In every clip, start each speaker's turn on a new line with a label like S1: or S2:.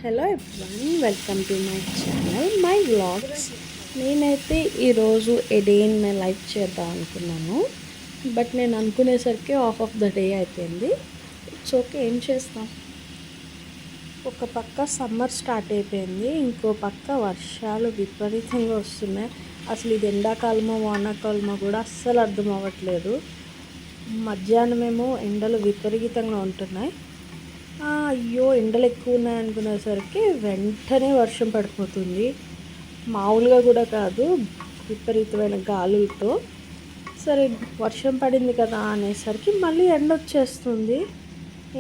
S1: Hello everyone, welcome to my channel my vlogs. నేనైతే ఈరోజు ఏ day in my life చేద్దాం అనుకున్నాను. బట్ నేను అనుకునేసరికి ఆఫ్ ద డే అయిపోయింది. ఇట్స్ ఓకే, ఏం చేస్తాం. ఒక పక్క సమ్మర్ స్టార్ట్ అయిపోయింది, ఇంకో పక్క వర్షాలు విపరీతంగా వస్తున్నాయి. అసలు ఇది ఎండాకాలమో వానాకాలమో కూడా అస్సలు అర్థం అవ్వట్లేదు. మధ్యాహ్నమేమో ఎండలు విపరీతంగా ఉంటున్నాయి. అయ్యో ఎండలు ఎక్కువ ఉన్నాయి అనుకునేసరికి వెంటనే వర్షం పడిపోతుంది. మామూలుగా కూడా కాదు, విపరీతమైన గాలులతో. సరే వర్షం పడింది కదా అనేసరికి మళ్ళీ ఎండ వచ్చేస్తుంది.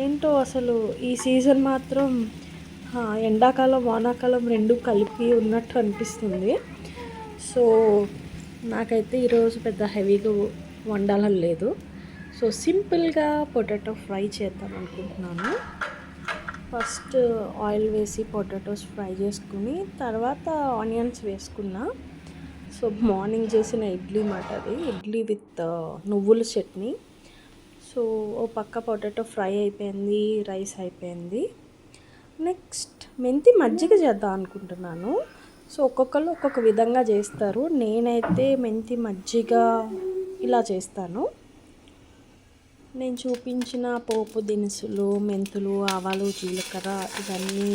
S1: ఏంటో అసలు ఈ సీజన్ మాత్రం ఎండాకాలం వానాకాలం రెండు కలిపి ఉన్నట్టు అనిపిస్తుంది. సో నాకైతే ఈరోజు పెద్ద హెవీగా వండాలని లేదు. సో సింపుల్గా పొటాటో ఫ్రై చేద్దాం అనుకుంటున్నాను. ఫస్ట్ ఆయిల్ వేసి పొటాటోస్ ఫ్రై చేసుకుని తర్వాత ఆనియన్స్ వేసుకున్నా. సో మార్నింగ్ చేసిన ఇడ్లీ మాట అది, ఇడ్లీ విత్ నువ్వుల చట్నీ. సో ఓ పక్క పొటాటో ఫ్రై అయిపోయింది, రైస్ అయిపోయింది. నెక్స్ట్ మెంతి మజ్జిగ చేద్దాం అనుకుంటున్నాను. సో ఒక్కొక్కరు ఒక్కొక్క విధంగా చేస్తారు. నేనైతే మెంతి మజ్జిగ ఇలా చేస్తాను. నేను చూపించిన పోపు దినుసులు, మెంతులు, ఆవాలు, జీలకర్ర ఇవన్నీ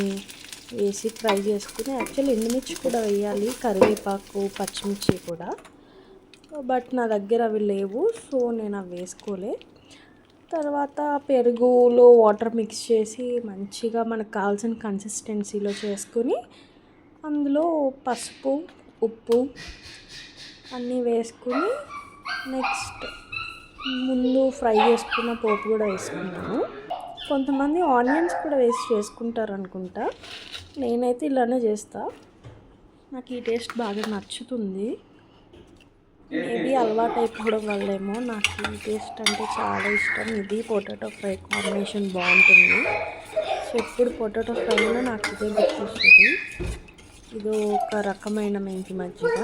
S1: వేసి ఫ్రై చేసుకుని, యాక్చువల్లీ ఎండుమిర్చి కూడా వేయాలి, కరివేపాకు, పచ్చిమిర్చి కూడా. బట్ నా దగ్గర అవి లేవు, సో నేను అవి వేసుకోలే. తర్వాత పెరుగులో వాటర్ మిక్స్ చేసి మంచిగా మనకు కావాల్సిన కన్సిస్టెన్సీలో చేసుకుని అందులో పసుపు, ఉప్పు అన్నీ వేసుకుని నెక్స్ట్ ముందు ఫ్రై చేసుకున్న పోపు కూడా వేసుకుంటాను. కొంతమంది ఆనియన్స్ కూడా వేసి చేసుకుంటారు అనుకుంటా. నేనైతే ఇలానే చేస్తా, నాకు ఈ టేస్ట్ బాగా నచ్చుతుంది. మేబీ అలవాటు అయిపోవడం వల్లేమో నాకు ఈ టేస్ట్ అంటే చాలా ఇష్టం. ఇది పొటాటో ఫ్రై కాంబినేషన్ బాగుంటుంది. సో ఎప్పుడు పొటాటో ఫ్రైలో నాకు ఇదే గుర్తొస్తుంది. ఇది ఒక రకమైన మెంతి మజ్జిగ.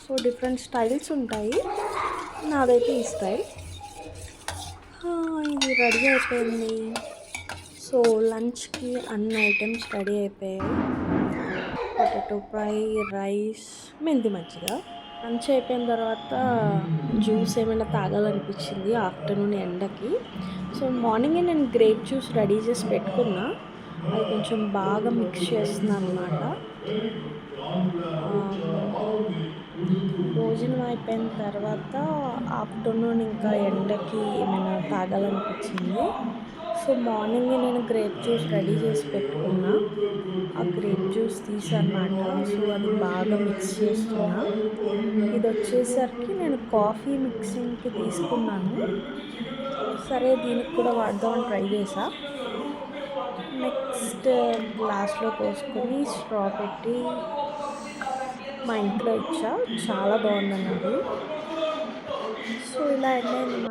S1: సో డిఫరెంట్ స్టైల్స్ ఉంటాయి, నాదైతే ఈ స్టైల్. ఇది రెడీ అయిపోయింది. సో లంచ్కి అన్ని ఐటమ్స్ రెడీ అయిపోయాయి. పొటాటో ఫ్రై, రైస్, మెంతి మజ్జిగ. లంచ్ అయిపోయిన తర్వాత జ్యూస్ ఏమైనా తాగాలనిపించింది ఆఫ్టర్నూన్ ఎండకి. సో మార్నింగే నేను గ్రేప్ జ్యూస్ రెడీ చేసి పెట్టుకున్నా. అది కొంచెం బాగా మిక్స్ చేస్తున్నాను అన్నమాట. భోజనం అయిపోయిన తర్వాత ఆఫ్టర్నూన్ ఇంకా ఎండకి ఏమైనా తాగాలనిపించింది. సో మార్నింగే నేను గ్రేప్ జ్యూస్ రెడీ చేసి పెట్టుకున్నా. ఆ గ్రేప్ జ్యూస్ తీసన్నమాట. సో అది బాగా మిక్స్ చేస్తున్నా. ఇది వచ్చేసరికి నేను కాఫీ మిక్సింగ్కి తీసుకున్నాను. సరే దీనికి కూడా వాడదామని ట్రై చేసా. నెక్స్ట్ గ్లాస్లో పోసుకొని స్ట్రా పెట్టి మా ఇంట్లో ఇచ్చా, చాలా బాగుందన్నారు. సో ఇలా ఎండ్ అయింది.